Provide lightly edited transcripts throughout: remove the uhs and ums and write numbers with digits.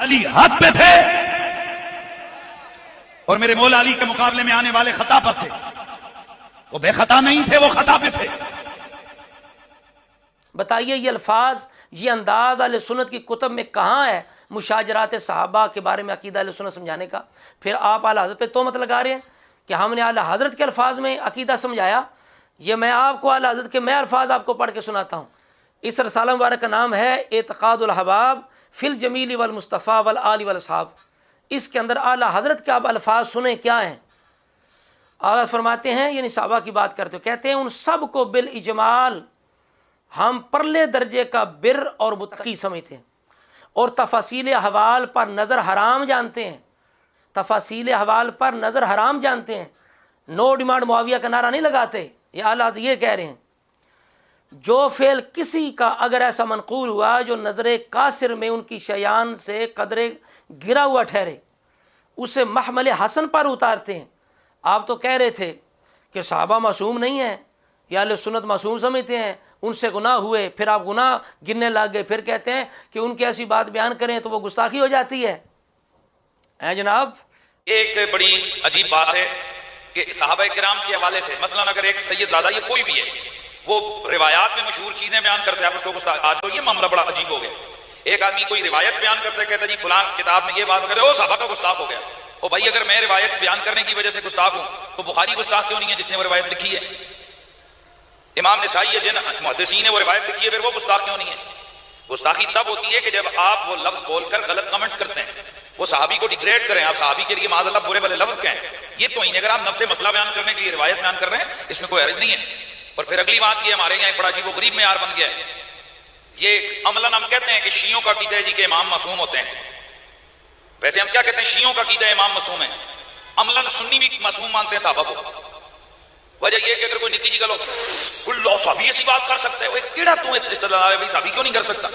علی حق پہ تھے اور میرے مولا علی کے مقابلے میں آنے والے خطا پر تھے. وہ بے خطا نہیں تھے، وہ خطا پہ تھے. بتائیے یہ الفاظ، یہ انداز اہل سنت کی کتب میں کہاں ہے مشاجرات صحابہ کے بارے میں عقیدہ اہل سنت سمجھانے کا؟ پھر آپ اعلیٰ حضرت پہ تہمت لگا رہے ہیں کہ ہم نے اعلیٰ حضرت کے الفاظ میں عقیدہ سمجھایا. یہ میں آپ کو اعلیٰ حضرت کے میں الفاظ آپ کو پڑھ کے سناتا ہوں. اس رسالہ مبارک کا نام ہے اعتقاد الحباب فی الجمیل والمصطفیٰ والآل والاصحاب. اس کے اندر اعلیٰ حضرت کے آپ الفاظ سنیں کیا ہیں. اعلیٰ فرماتے ہیں، یعنی صحابہ کی بات کرتے ہو، کہتے ہیں ان سب کو بالاجمال ہم پرلے درجے کا بر اور متقی سمجھتے ہیں اور تفاصیل احوال پر نظر حرام جانتے ہیں. تفاصیل احوال پر نظر حرام جانتے ہیں. نو ڈیمانڈ معاویہ کا نعرہ نہیں لگاتے. یہ اعلیٰ یہ کہہ رہے ہیں جو فعل کسی کا اگر ایسا منقول ہوا جو نظر قاصر میں ان کی شیان سے قدرے گرا ہوا ٹھہرے، اسے محمل حسن پر اتارتے ہیں. آپ تو کہہ رہے تھے کہ صحابہ معصوم نہیں ہیں، یا اہل سنت معصوم سمجھتے ہیں، ان سے گناہ ہوئے، پھر آپ گناہ گننے لگ گئے، پھر کہتے ہیں کہ ان کی ایسی بات بیان کریں تو وہ گستاخی ہو جاتی ہے. جناب ایک بڑی عجیب بات ہے کہ صحابہ کرام کے حوالے سے مثلا اگر ایک سید زادہ یا کوئی بھی ہے وہ روایات میں مشہور چیزیں بیان کرتے ہیں، آپ اس کو گستاخ. آج تو یہ معاملہ بڑا عجیب ہو گیا. ایک آدمی کوئی روایت بیان کرتا ہے، کہتا ہے جی فلاں کتاب میں یہ بات کرے، وہ صحابہ کا گستاخ ہو گیا. او بھائی اگر میں روایت بیان کرنے کی وجہ سے گستاخ ہوں تو بخاری گستاخ کیوں نہیں ہے جس نے وہ روایت لکھی ہے؟ امام نسائی ہے جن محدثین نے وہ روایت لکھی ہے، پھر وہ گستاخ کیوں نہیں ہے؟ گستاخی تب ہوتی ہے کہ جب آپ وہ لفظ بول کر غلط کمنٹس کرتے ہیں، وہ صحابی کو ڈیگریڈ کریں، آپ صحابی کے لیے معاذ اللہ برے بھلے لفظ کہیں. یہ تو ہی اگر آپ نفس مسئلہ بیان کرنے کے لیے روایت بیان کر رہے ہیں اس میں کوئی حرج نہیں ہے. اور پھر اگلی بات یہ ہمارے یہاں ایک بڑا عجیب و غریب معیار بن گیا ہے. یہ عملاً ہم کہتے ہیں کہ شیعوں کا عقیدہ ہے جی کہ امام معصوم ہوتے ہیں. ویسے ہم کیا کہتے ہیں؟ شیعوں کا عقیدہ ہے امام معصوم ہے. عملاً سنی بھی معصوم مانتے ہیں صحابہ کو. وجہ یہ کہ اگر کوئی نکی جی کا لوگ اللہ صحابی ایسی بات کر سکتے ہیں، کیڑا تو استدلال ہے بھائی صحابی کیوں نہیں کر سکتا؟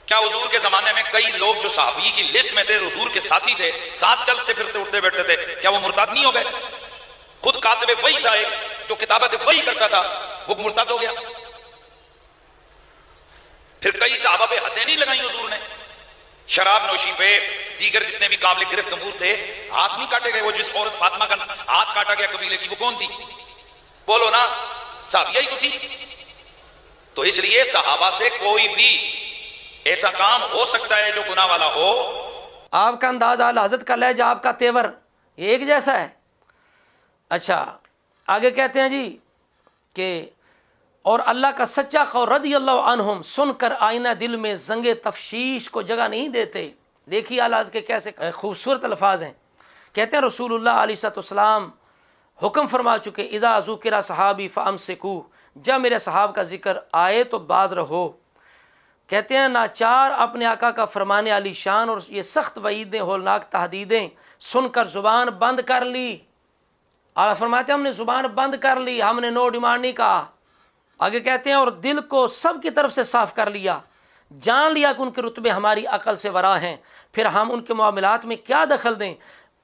کیا حضور کے زمانے میں کئی لوگ جو صحابی کی لسٹ میں تھے، حضور کے ساتھی تھے، ساتھ چلتے پھرتے اٹھتے بیٹھتے تھے، کیا وہ مرتد نہیں ہو گئے؟ خود کاتب وحی تھا ایک جو کتابت وحی کرتا تھا، وہ مرتد ہو گیا. پھر کئی صحابہ پہ حدیں نہیں لگائی حضور نے. شراب نوشی پہ، دیگر جتنے بھی قابل گرفت امور تھے، ہاتھ نہیں کاٹے گئے. وہ جس عورت فاطمہ کا ہاتھ کاٹا گیا قبیلے کی، وہ کون تھی؟ بولو نا، صحابیہ ہی تو تھی. تو اس لیے صحابہ سے کوئی بھی ایسا کام ہو سکتا ہے جو گناہ والا ہو. آپ کا انداز اعلیٰ حضرت کا لہجہ، آپ کا تیور یہ ایک جیسا ہے. اچھا آگے کہتے ہیں جی کہ اور اللہ کا سچا قول رضی اللہ عنہم سن کر آئینہ دل میں زنگ تفشیش کو جگہ نہیں دیتے. دیکھیے اعلیٰ حضرت کے کیسے خوبصورت الفاظ ہیں. کہتے ہیں رسول اللہ علیہ السلام حکم فرما چکے اذا ذکر صحابی فامسکو، جب میرے صحاب کا ذکر آئے تو باز رہو. کہتے ہیں ناچار اپنے آقا کا فرمانے علی شان اور یہ سخت وعیدیں ہولناک تحدیدیں سن کر زبان بند کر لی. آپ فرماتے ہیں ہم نے زبان بند کر لی، ہم نے نو ڈیمانڈ نہیں کہا. آگے کہتے ہیں اور دل کو سب کی طرف سے صاف کر لیا، جان لیا کہ ان کے رتبے ہماری عقل سے ورا ہیں، پھر ہم ان کے معاملات میں کیا دخل دیں؟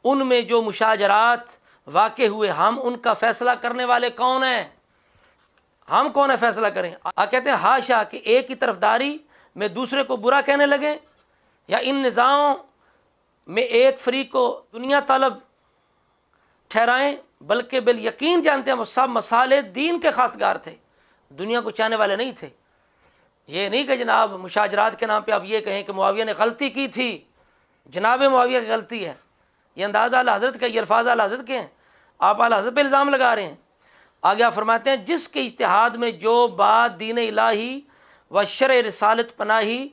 ان میں جو مشاجرات واقع ہوئے ہم ان کا فیصلہ کرنے والے کون ہیں؟ ہم کون ہے فیصلہ کریں؟ کہتے ہیں ہاشا کہ ایک کی طرفداری میں دوسرے کو برا کہنے لگیں، یا ان نظاموں میں ایک فریق کو دنیا طلب ٹھہرائیں، بلکہ بالیقین جانتے ہیں وہ سب مسالے دین کے خاصگار تھے، دنیا کو چاہنے والے نہیں تھے. یہ نہیں کہ جناب مشاجرات کے نام پہ آپ یہ کہیں کہ معاویہ نے غلطی کی تھی، جناب معاویہ کی غلطی ہے. یہ انداز اعلیٰ حضرت کا، یہ الفاظ اعلیٰ حضرت کے ہیں، آپ اعلیٰ حضرت پہ الزام لگا رہے ہیں. آگے آپ فرماتے ہیں جس کے اجتہاد میں جو بات دین الہی و شرع رسالت پناہی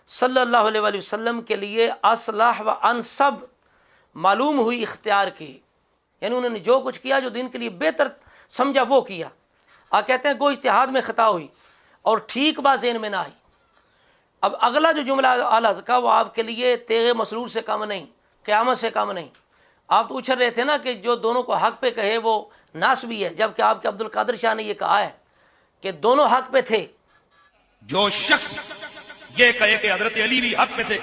صلی اللہ علیہ وآلہ وسلم کے لیے اصلح و انسب معلوم ہوئی اختیار کی، یعنی انہوں نے جو کچھ کیا جو دین کے لیے بہتر سمجھا وہ کیا. کہتے ہیں گو اجتہاد میں خطا ہوئی اور ٹھیک بات ذہن میں نہ آئی. اب اگلا جو جملہ اعلیٰ کا وہ آپ کے لیے تیغ مسرور سے کم نہیں، قیامت سے کم نہیں. آپ تو اچھل رہے تھے نا کہ جو دونوں کو حق پہ کہے وہ ناسبی ہے، جبکہ آپ کے عبد القادر شاہ نے یہ کہا ہے کہ دونوں حق پہ تھے. جو شخص یہ کہے کہ حضرت علی بھی حق پہ تھے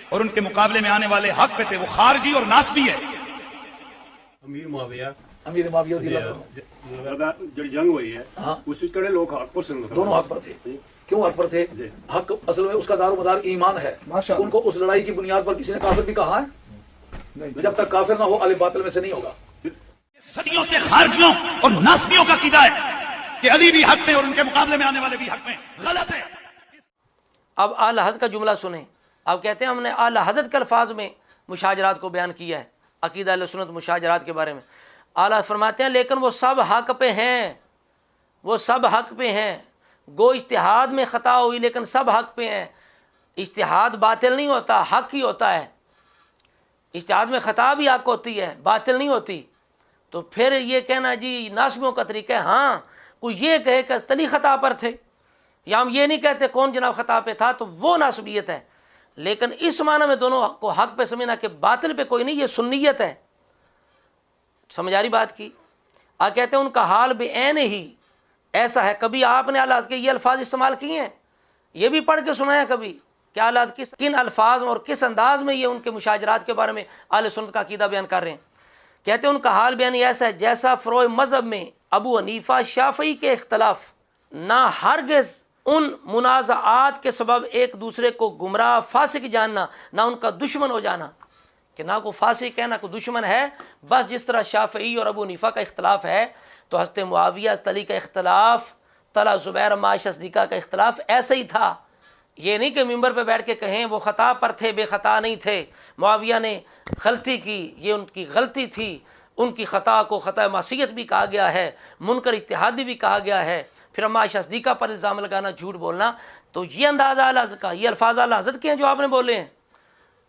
اور ان کے مقابلے میں آنے والے حق پہ تھے، وہ خارجی اور ناسبی ہے. امیر معاویہ رضی اللہ عنہ جڑی جنگ ہوئی ہے ہاں اس وچ کڑے لوگ حق پر سن دونوں حق پر تھے. کیوں حق پر تھے؟ حق اصل میں اس کا دار و مدار ایمان ہے. ان کو اس لڑائی کی بنیاد پر کسی نے کافر بھی کہا ہے؟ جب تک کافر نہ ہو اہل باطل میں سے نہیں ہوگا. صدیوں سے خارجیوں اور ناسبیوں کا عقیدہ ہے کہ علی بھی حق میں اور ان کے مقابلے میں آنے والے بھی حق میں. غلط ہے. اب اعلی حضرت کا جملہ سنیں. اب کہتے ہیں ہم نے اعلی حضرت کے الفاظ میں مشاجرات کو بیان کیا ہے، عقیدہ اہل سنت مشاجرات کے بارے میں. اعلیٰ فرماتے ہیں لیکن وہ سب حق پہ ہیں، وہ سب حق پہ ہیں. گو اجتہاد میں خطا ہوئی لیکن سب حق پہ ہیں. اجتہاد باطل نہیں ہوتا، حق ہی ہوتا ہے. اجتہاد میں خطا بھی حق ہوتی ہے، باطل نہیں ہوتی. تو پھر یہ کہنا جی ناسبیوں کا طریقہ ہے. ہاں کوئی یہ کہے کہ تلی خطا پر تھے، یا ہم یہ نہیں کہتے کون جناب خطا پہ تھا، تو وہ ناسبیت ہے. لیکن اس معنی میں دونوں کو حق پہ سمجھنا کہ باطل پہ کوئی نہیں، یہ سنیت ہے. سمجھ آ رہی بات کی؟ کہتے ہیں ان کا حال بے عین ہی ایسا ہے. کبھی آپ نے اعلیٰ کے یہ الفاظ استعمال کیے ہیں، یہ بھی پڑھ کے سنایا کبھی کہ اعلیٰ کن الفاظ اور کس انداز میں یہ ان کے مشاجرات کے بارے میں اہل سنت کا عقیدہ بیان کر رہے ہیں. کہتے ہیں ان کا حال بیان ایسا ہے جیسا فروع مذہب میں ابو حنیفہ شافعی کے اختلاف، نہ ہرگز ان منازعات کے سبب ایک دوسرے کو گمراہ فاسق جاننا، نہ ان کا دشمن ہو جانا، کہ نہ کوئی فاسق ہے نہ کوئی دشمن ہے. بس جس طرح شافعی اور ابو حنیفہ کا اختلاف ہے تو حضرت معاویہ حضرت علی کا اختلاف، طلحہ زبیر معاش صدیقہ کا اختلاف ایسے ہی تھا. یہ نہیں کہ ممبر پہ بیٹھ کے کہیں وہ خطا پر تھے، بے خطا نہیں تھے. معاویہ نے غلطی کی، یہ ان کی غلطی تھی. ان کی خطا کو خطا معصیت بھی کہا گیا ہے، منکر اجتہادی بھی کہا گیا ہے. پھر معاش صدیقہ پر الزام لگانا، جھوٹ بولنا، تو یہ انداز اعلیٰ حضرت کا، یہ الفاظ اعلیٰ حضرت کے ہیں جو آپ نے بولے ہیں.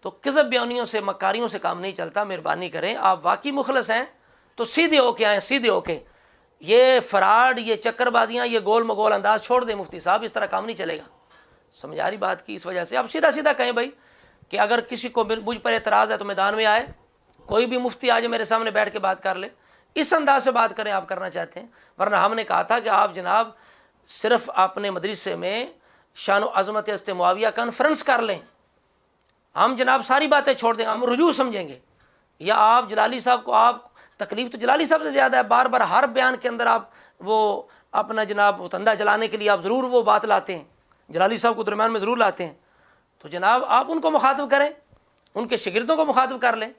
تو کذب بیانیوں سے، مکاریوں سے کام نہیں چلتا. مہربانی کریں، آپ واقعی مخلص ہیں تو سیدھے ہو کے آئیں، سیدھے ہو کے. یہ فراڈ، یہ چکر بازیاں، یہ گول مگول انداز چھوڑ دیں مفتی صاحب، اس طرح کام نہیں چلے گا. سمجھ آ رہی بات کی؟ اس وجہ سے اب سیدھا سیدھا کہیں بھائی کہ اگر کسی کو مجھ پر اعتراض ہے تو میدان میں آئے، کوئی بھی مفتی آج میرے سامنے بیٹھ کے بات کر لے، اس انداز سے بات کریں آپ کرنا چاہتے ہیں. ورنہ ہم نے کہا تھا کہ آپ جناب صرف اپنے مدرسے میں شان و عظمت حضرت معاویہ کانفرنس کر لیں، ہم جناب ساری باتیں چھوڑ دیں، ہم رجوع سمجھیں گے. یا آپ جلالی صاحب کو، آپ تکلیف تو جلالی صاحب سے زیادہ ہے، بار بار ہر بیان کے اندر آپ وہ اپنا جناب تندہ جلانے کے لیے آپ ضرور وہ بات لاتے ہیں، جلالی صاحب کو درمیان میں ضرور لاتے ہیں. تو جناب آپ ان کو مخاطب کریں، ان کے شاگردوں کو مخاطب کر لیں.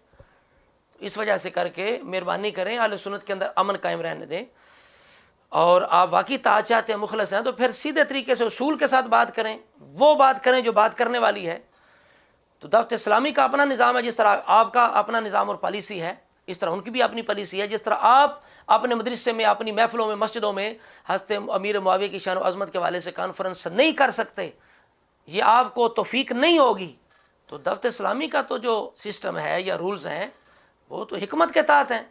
اس وجہ سے کر کے مہربانی کریں، اہل سنت کے اندر امن قائم رہنے دیں. اور آپ واقعی طاعت چاہتے ہیں، مخلص ہیں، تو پھر سیدھے طریقے سے اصول کے ساتھ بات کریں، وہ بات کریں جو بات کرنے والی ہے. تو دعوت اسلامی کا اپنا نظام ہے، جس طرح آپ کا اپنا نظام اور پالیسی ہے، اس طرح ان کی بھی اپنی پالیسی ہے. جس طرح آپ اپنے مدرسے میں، اپنی محفلوں میں، مسجدوں میں حضرت امیر معاویہ کی شان و عظمت کے حوالے سے کانفرنس نہیں کر سکتے، یہ آپ کو توفیق نہیں ہوگی. تو دعوت اسلامی کا تو جو سسٹم ہے یا رولز ہیں وہ تو حکمت کے تحت ہیں،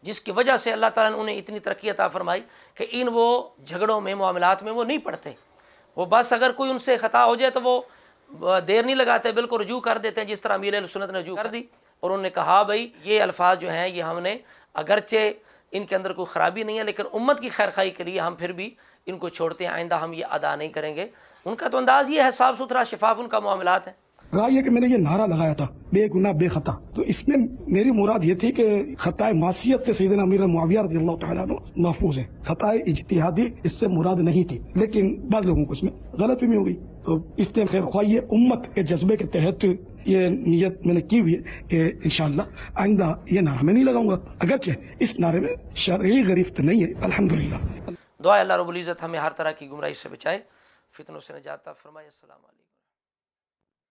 جس کی وجہ سے اللہ تعالیٰ نے انہیں اتنی ترقی عطا فرمائی کہ ان وہ جھگڑوں میں، معاملات میں وہ نہیں پڑتے. وہ بس اگر کوئی ان سے خطا ہو جائے تو وہ دیر نہیں لگاتے، بالکل رجوع کر دیتے ہیں، جس طرح امیر اہل سنت نے رجوع کر دی. اور انہوں نے کہا بھائی یہ الفاظ جو ہیں یہ ہم نے، اگرچہ ان کے اندر کوئی خرابی نہیں ہے لیکن امت کی خیر خواہی کے لیے ہم پھر بھی ان کو چھوڑتے ہیں، آئندہ ہم یہ ادا نہیں کریں گے. ان کا تو انداز یہ ہے، صاف ستھرا شفاف ان کا معاملات ہیں. رہا یہ کہ میں نے یہ نعرہ لگایا تھا بے گناہ بے خطا، تو اس میں میری مراد یہ تھی کہ خطا معصیت سے سیدنا امیر معاویہ رضی اللہ تعالیٰ عنہ محفوظ ہے. خطا اجتہادی اس سے مراد نہیں تھی، لیکن بعض لوگوں کو اس میں غلط فہمی ہو گئی. تو اس نے خیر خواہ امت کے جذبے کے تحت یہ نیت میں نے کی ہوئی ہے کہ انشاءاللہ آئندہ یہ نعرہ میں نہیں لگاؤں گا، اگرچہ اس نعرے میں شرعی گرفت نہیں ہے. الحمدللہ. دعا اللہ رب العزت ہمیں ہر طرح کی گمراہی سے بچائے، فتنوں سے نجات عطا فرمائے. السلام علیکم.